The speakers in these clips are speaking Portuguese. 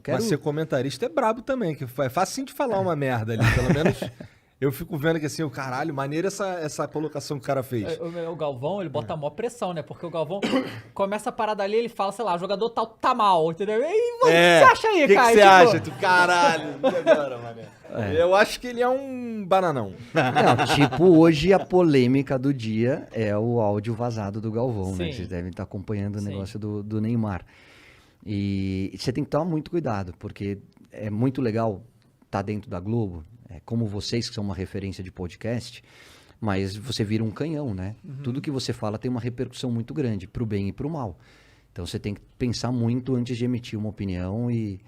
quero... Mas ser comentarista é brabo também, que é facinho de falar uma merda ali, pelo menos... Eu fico vendo que assim, o caralho, maneira essa colocação que o cara fez. O Galvão, ele bota a maior pressão, né? Porque o Galvão começa a parada ali, ele fala, sei lá, o jogador tal tá mal, entendeu? E aí, o que você acha aí, que cara? O que você acha? Tu, caralho, e agora, mané? Eu acho que ele é um bananão. Não, tipo, hoje a polêmica do dia é o áudio vazado do Galvão, né? Sim. Vocês devem estar acompanhando o Sim. negócio do Neymar. E você tem que tomar muito cuidado, porque é muito legal estar dentro da Globo, como vocês que são uma referência de podcast, mas você vira um canhão, né? Tudo que você fala tem uma repercussão muito grande, pro bem e pro mal. Então você tem que pensar muito antes de emitir uma opinião e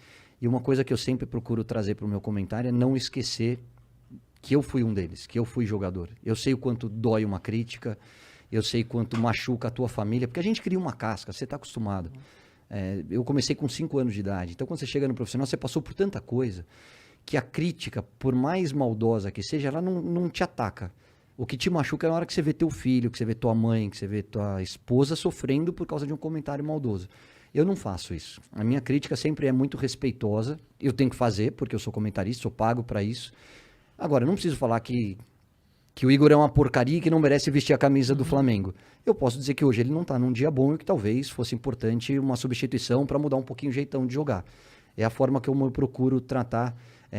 uma coisa que eu sempre procuro trazer pro meu comentário é não esquecer que eu fui um deles, que eu fui jogador. Eu sei o quanto dói uma crítica, eu sei quanto machuca a tua família, porque a gente cria uma casca, você está acostumado. Eu comecei com 5 anos de idade, então quando você chega no profissional, você passou por tanta coisa que a crítica, por mais maldosa que seja, ela não te ataca. O que te machuca é na hora que você vê teu filho, que você vê tua mãe, que você vê tua esposa sofrendo por causa de um comentário maldoso. Eu não faço isso. A minha crítica sempre é muito respeitosa. Eu tenho que fazer, porque eu sou comentarista, sou pago para isso. Agora, eu não preciso falar que o Igor é uma porcaria e que não merece vestir a camisa do Flamengo. Eu posso dizer que hoje ele não está num dia bom e que talvez fosse importante uma substituição para mudar um pouquinho o jeitão de jogar. É a forma que eu procuro tratar,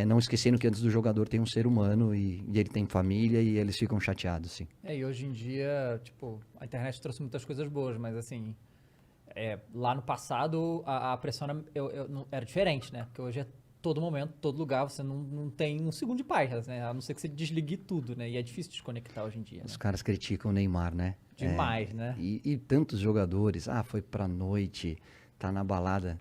não esquecendo que antes do jogador tem um ser humano e ele tem família e eles ficam chateados, sim. E hoje em dia, tipo, a internet trouxe muitas coisas boas, mas assim, lá no passado a pressão era diferente, né? Porque hoje é todo momento, todo lugar, você não tem um segundo de paz, né? A não ser que você desligue tudo, né? E é difícil desconectar hoje em dia. Né? Os caras criticam o Neymar, né? Demais, né? E tantos jogadores, foi pra noite, tá na balada.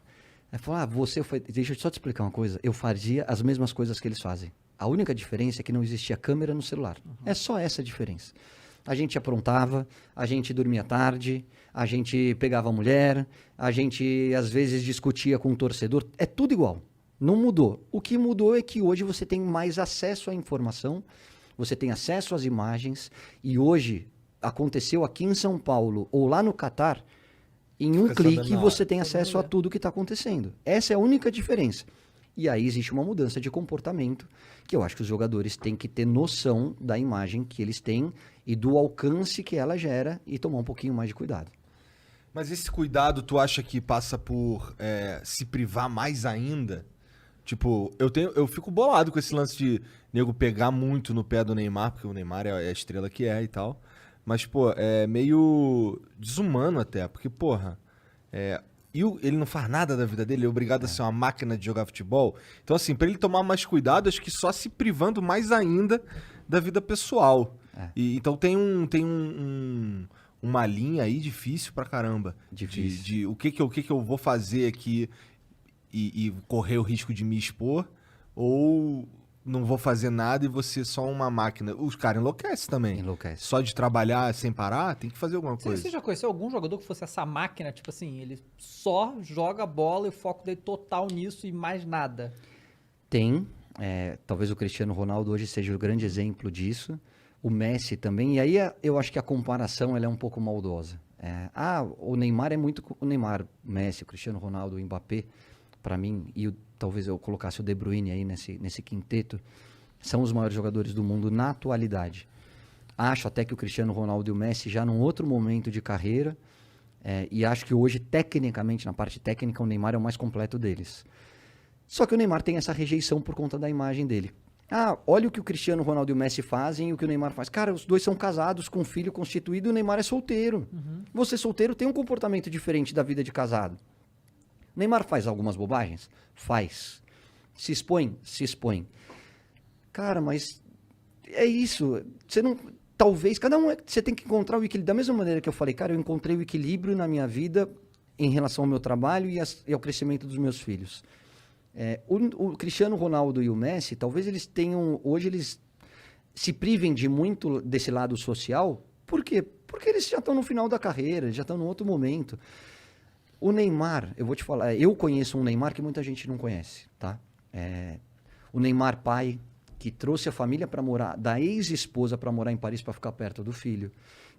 Fala, você foi... Deixa eu só te explicar uma coisa. Eu fazia as mesmas coisas que eles fazem. A única diferença é que não existia câmera no celular. É só essa a diferença. A gente aprontava, a gente dormia tarde, a gente pegava a mulher, a gente às vezes discutia com o torcedor. É tudo igual. Não mudou. O que mudou é que hoje você tem mais acesso à informação, você tem acesso às imagens, e hoje aconteceu aqui em São Paulo ou lá no Catar, em um clique você tem acesso a tudo que está acontecendo. Essa é a única diferença. E aí existe uma mudança de comportamento que eu acho que os jogadores têm que ter noção da imagem que eles têm e do alcance que ela gera e tomar um pouquinho mais de cuidado. Mas esse cuidado tu acha que passa por se privar mais ainda? Tipo, eu fico bolado com esse lance de nego pegar muito no pé do Neymar, porque o Neymar é a estrela que é e tal. Mas, pô, é meio desumano até, porque, porra, ele não faz nada da vida dele, ele é obrigado a ser uma máquina de jogar futebol. Então, assim, pra ele tomar mais cuidado, acho que só se privando mais ainda da vida pessoal. Então tem uma linha aí difícil pra caramba. Difícil. De o que eu vou fazer aqui e correr o risco de me expor, ou não vou fazer nada e vou ser só uma máquina. Os caras enlouquecem também. Enlouquece. Só de trabalhar sem parar, tem que fazer alguma coisa. Você já conheceu algum jogador que fosse essa máquina, tipo assim, ele só joga bola e o foco dele total nisso e mais nada? Tem. Talvez o Cristiano Ronaldo hoje seja o grande exemplo disso. O Messi também. E aí eu acho que a comparação ela é um pouco maldosa. O Neymar é muito... O Neymar, o Messi, o Cristiano Ronaldo, o Mbappé, para mim, e talvez eu colocasse o De Bruyne aí nesse quinteto, são os maiores jogadores do mundo na atualidade. Acho até que o Cristiano Ronaldo e o Messi já num outro momento de carreira, e acho que hoje, tecnicamente, na parte técnica, o Neymar é o mais completo deles. Só que o Neymar tem essa rejeição por conta da imagem dele. Olha o que o Cristiano Ronaldo e o Messi fazem e o que o Neymar faz. Cara, os dois são casados, com um filho constituído, e o Neymar é solteiro. Você solteiro tem um comportamento diferente da vida de casado. O Neymar faz algumas bobagens? Faz. Se expõe? Se expõe. Cara, mas é isso. Você não... Talvez, cada um... Você tem que encontrar o equilíbrio. Da mesma maneira que eu falei, cara, eu encontrei o equilíbrio na minha vida em relação ao meu trabalho e ao crescimento dos meus filhos. O Cristiano Ronaldo e o Messi, talvez eles tenham... Hoje eles se privem de muito desse lado social. Por quê? Porque eles já estão no final da carreira, já estão num outro momento. O Neymar, eu vou te falar, eu conheço um Neymar que muita gente não conhece, tá? O Neymar pai, que trouxe a família para morar, da ex-esposa para morar em Paris para ficar perto do filho,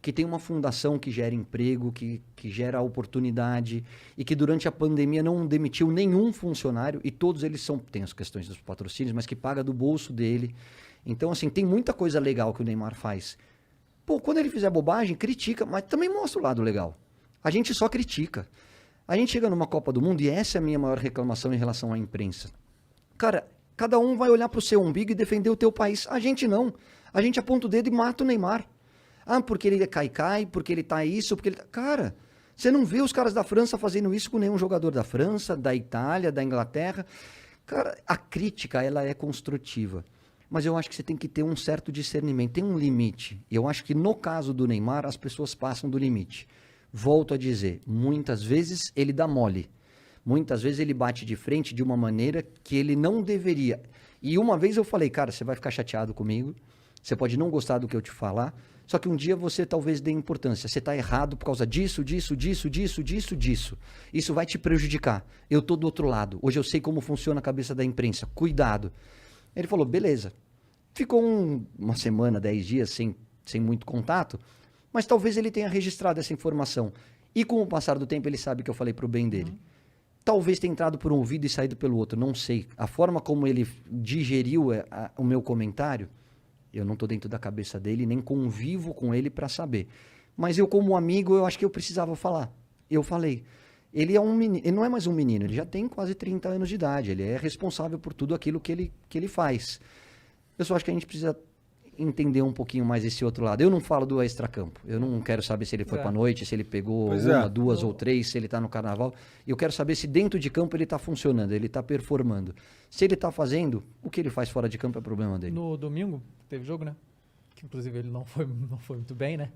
que tem uma fundação que gera emprego, que gera oportunidade e que durante a pandemia não demitiu nenhum funcionário e todos eles tem as questões dos patrocínios, mas que paga do bolso dele. Então, assim, tem muita coisa legal que o Neymar faz. Pô, quando ele fizer bobagem, critica, mas também mostra o lado legal. A gente só critica. A gente chega numa Copa do Mundo e essa é a minha maior reclamação em relação à imprensa. Cara, cada um vai olhar pro seu umbigo e defender o teu país. A gente não. A gente aponta o dedo e mata o Neymar. Ah, porque ele é cai-cai, porque ele tá isso, porque ele tá... Cara, você não vê os caras da França fazendo isso com nenhum jogador da França, da Itália, da Inglaterra. Cara, a crítica, ela é construtiva. Mas eu acho que você tem que ter um certo discernimento, tem um limite. Eu acho que no caso do Neymar, as pessoas passam do limite. Volto a dizer, muitas vezes ele dá mole. Muitas vezes ele bate de frente de uma maneira que ele não deveria. E uma vez eu falei, cara, você vai ficar chateado comigo, você pode não gostar do que eu te falar, só que um dia você talvez dê importância. Você está errado por causa disso. Isso vai te prejudicar. Eu estou do outro lado. Hoje eu sei como funciona a cabeça da imprensa. Cuidado. Ele falou, beleza. Ficou uma semana, 10 dias sem muito contato, mas talvez ele tenha registrado essa informação. E com o passar do tempo ele sabe que eu falei para o bem dele. Talvez tenha entrado por um ouvido e saído pelo outro, não sei. A forma como ele digeriu o meu comentário, eu não estou dentro da cabeça dele, nem convivo com ele para saber. Mas eu, como amigo, eu acho que eu precisava falar. Eu falei. Ele é um menino, ele não é mais um menino, ele já tem quase 30 anos de idade. Ele é responsável por tudo aquilo que ele faz. Eu só acho que a gente precisa entender um pouquinho mais esse outro lado. Eu não falo do extracampo. Eu não quero saber se ele foi pra noite, se ele pegou uma, duas ou três, se ele tá no carnaval. Eu quero saber se dentro de campo ele tá funcionando, ele tá performando. Se ele tá fazendo, o que ele faz fora de campo é problema dele. No domingo, teve jogo, né? Que inclusive ele não foi muito bem, né?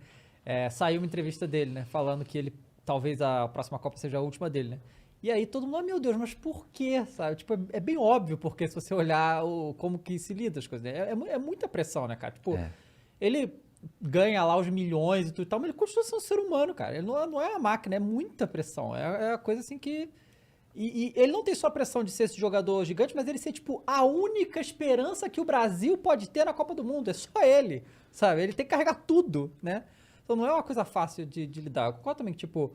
Saiu uma entrevista dele, né? Falando que ele talvez a próxima Copa seja a última dele, né? E aí todo mundo, meu Deus, mas por quê, sabe? Tipo, é bem óbvio, porque se você olhar como que se lida as coisas, né? É muita pressão, né, cara? Tipo, ele ganha lá os milhões e tudo e tal, mas ele continua sendo um ser humano, cara. Ele não é uma máquina, é muita pressão. É a coisa assim que... E ele não tem só a pressão de ser esse jogador gigante, mas ele ser, tipo, a única esperança que o Brasil pode ter na Copa do Mundo. É só ele, sabe? Ele tem que carregar tudo, né? Então não é uma coisa fácil de lidar. Eu concordo também que, tipo...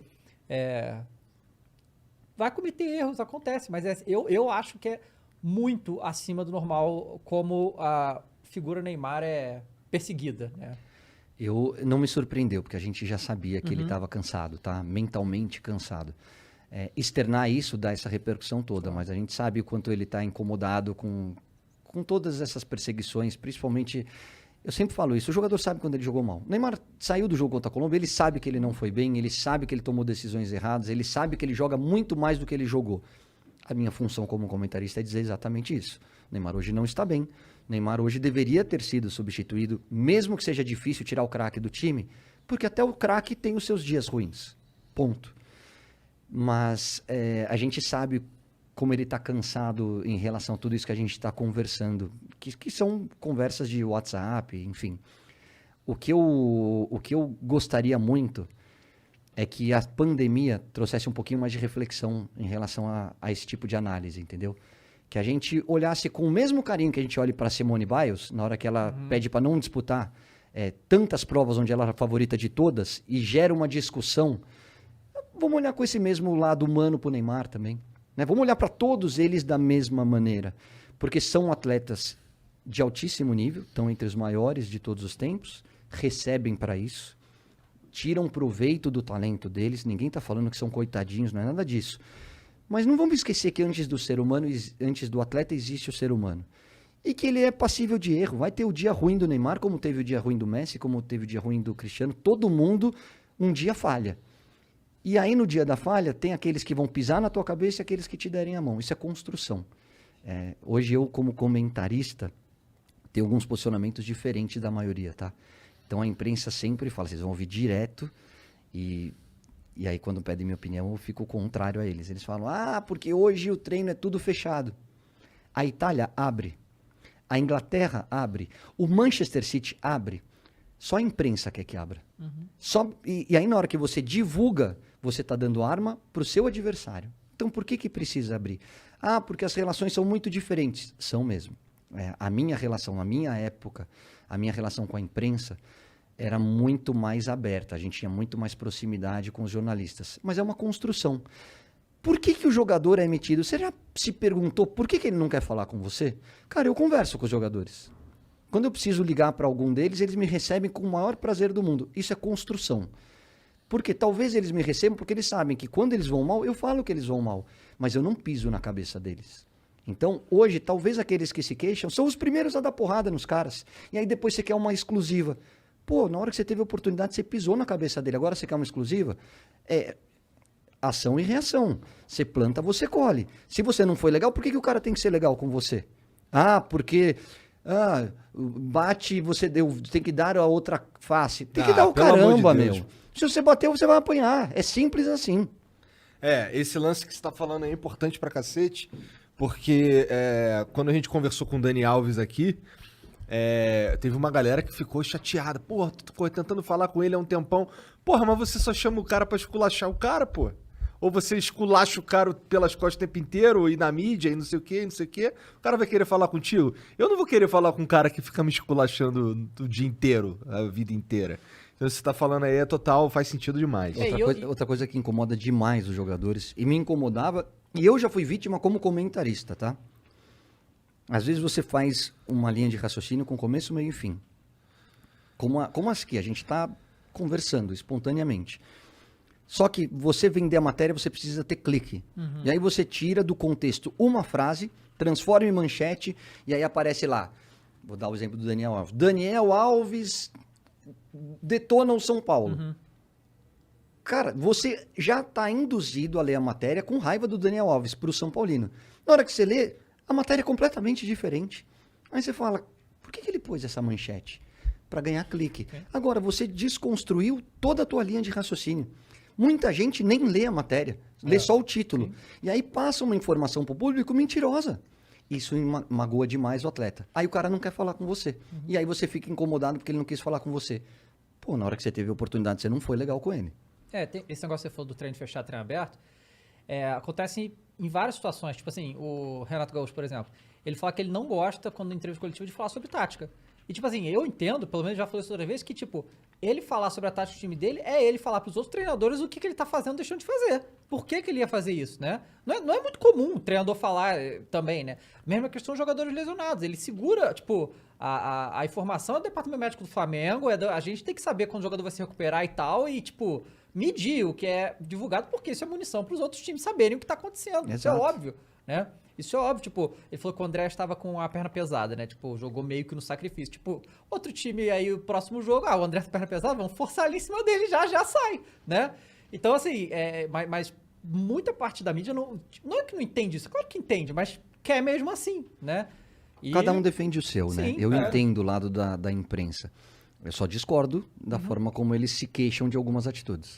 Vai cometer erros, acontece, mas eu acho que é muito acima do normal como a figura Neymar é perseguida, né? Não me surpreendeu, porque a gente já sabia que ele estava cansado, tá? Mentalmente cansado. Externar isso dá essa repercussão toda, mas a gente sabe o quanto ele está incomodado com todas essas perseguições, principalmente... Eu sempre falo isso, o jogador sabe quando ele jogou mal. O Neymar saiu do jogo contra a Colômbia, ele sabe que ele não foi bem, ele sabe que ele tomou decisões erradas, ele sabe que ele joga muito mais do que ele jogou. A minha função como comentarista é dizer exatamente isso. O Neymar hoje não está bem. O Neymar hoje deveria ter sido substituído, mesmo que seja difícil tirar o craque do time, porque até o craque tem os seus dias ruins. Ponto. Mas a gente sabe como ele está cansado em relação a tudo isso que a gente está conversando, que são conversas de WhatsApp, enfim. O que eu gostaria muito é que a pandemia trouxesse um pouquinho mais de reflexão em relação a esse tipo de análise, entendeu? Que a gente olhasse com o mesmo carinho que a gente olha para Simone Biles, na hora que ela pede para não disputar tantas provas onde ela é a favorita de todas e gera uma discussão. Vamos olhar com esse mesmo lado humano para o Neymar também. Né? Vamos olhar para todos eles da mesma maneira, porque são atletas de altíssimo nível, estão entre os maiores de todos os tempos, recebem para isso, tiram proveito do talento deles, ninguém está falando que são coitadinhos, não é nada disso. Mas não vamos esquecer que antes do ser humano, antes do atleta, existe o ser humano. E que ele é passível de erro. Vai ter o dia ruim do Neymar, como teve o dia ruim do Messi, como teve o dia ruim do Cristiano. Todo mundo um dia falha. E aí, no dia da falha, tem aqueles que vão pisar na tua cabeça e aqueles que te derem a mão. Isso é construção. Hoje, eu, como comentarista, tenho alguns posicionamentos diferentes da maioria, tá? Então, a imprensa sempre fala, vocês vão ouvir direto e aí, quando pedem minha opinião, eu fico contrário a eles. Eles falam, porque hoje o treino é tudo fechado. A Itália abre. A Inglaterra abre. O Manchester City abre. Só a imprensa quer que abra. E aí, na hora que você divulga, você está dando arma para o seu adversário. Então, por que precisa abrir? Porque as relações são muito diferentes. São mesmo. A minha relação, na minha época, a minha relação com a imprensa, era muito mais aberta, a gente tinha muito mais proximidade com os jornalistas. Mas é uma construção. Por que, que o jogador é emitido? Você já se perguntou por que, que ele não quer falar com você? Cara, eu converso com os jogadores. Quando eu preciso ligar para algum deles, eles me recebem com o maior prazer do mundo. Isso é construção. Porque talvez eles me recebam porque eles sabem que quando eles vão mal, eu falo que eles vão mal. Mas eu não piso na cabeça deles. Então, hoje, talvez aqueles que se queixam são os primeiros a dar porrada nos caras. E aí depois você quer uma exclusiva. Pô, na hora que você teve a oportunidade, você pisou na cabeça dele. Agora você quer uma exclusiva? É ação e reação. Você planta, você colhe. Se você não foi legal, por que, que o cara tem que ser legal com você? Ah, porque... bate, você tem que dar a outra face. Tem que dar o pelo amor de caramba, Deus. meu. Se você bateu, você vai apanhar. É simples assim. Esse lance que você tá falando aí é importante pra cacete, porque quando a gente conversou com o Dani Alves aqui, teve uma galera que ficou chateada. Porra, tu ficou tentando falar com ele há um tempão. Porra, mas você só chama o cara pra esculachar o cara, pô. Ou você esculacha o cara pelas costas o tempo inteiro, e na mídia, e não sei o quê, não sei o quê. O cara vai querer falar contigo? Eu não vou querer falar com um cara que fica me esculachando o dia inteiro, a vida inteira. Então, você tá falando aí, total, faz sentido demais. Outra coisa que incomoda demais os jogadores, e me incomodava, e eu já fui vítima como comentarista, tá? Às vezes você faz uma linha de raciocínio com começo, meio e fim. Como as que a gente está conversando espontaneamente. Só que você vender a matéria, você precisa ter clique. E aí você tira do contexto uma frase, transforma em manchete, e aí aparece lá. Vou dar o exemplo do Daniel Alves. Daniel Alves detona o São Paulo. Cara, você já está induzido a ler a matéria com raiva do Daniel Alves para o São Paulino. Na hora que você lê, a matéria é completamente diferente. Aí você fala, por que ele pôs essa manchete? Para ganhar clique. Agora, você desconstruiu toda a tua linha de raciocínio. Muita gente nem lê a matéria, lê só o título. Sim. E aí passa uma informação para o público mentirosa. Isso magoa demais o atleta. Aí o cara não quer falar com você. E aí você fica incomodado porque ele não quis falar com você. Pô, na hora que você teve a oportunidade, você não foi legal com ele. Esse negócio que você falou do treino fechado, treino aberto, acontece em várias situações. Tipo assim, o Renato Gaúcho, por exemplo, ele fala que ele não gosta, quando em entrevista coletiva, de falar sobre tática. E, tipo assim, eu entendo, pelo menos já falei isso outra vez, que, tipo, ele falar sobre a tática do time dele é ele falar pros outros treinadores o que ele tá fazendo, deixando de fazer. Por que ele ia fazer isso, né? Não é muito comum o treinador falar também, né? Mesma questão dos jogadores lesionados. Ele segura, tipo, a informação é do departamento médico do Flamengo, a gente tem que saber quando o jogador vai se recuperar e tal, e, tipo, medir o que é divulgado, porque isso é munição pros outros times saberem o que tá acontecendo. Exato. Isso é óbvio, né? Isso é óbvio, tipo, ele falou que o André estava com a perna pesada, né? Tipo, jogou meio que no sacrifício. Tipo, outro time aí, o próximo jogo, o André com a perna pesada, vamos forçar ali em cima dele, já sai, né? Então, assim, mas muita parte da mídia não é que não entende isso, claro que entende, mas quer mesmo assim, né? Cada um defende o seu, Sim, né? Eu entendo o lado da imprensa. Eu só discordo da forma como eles se queixam de algumas atitudes.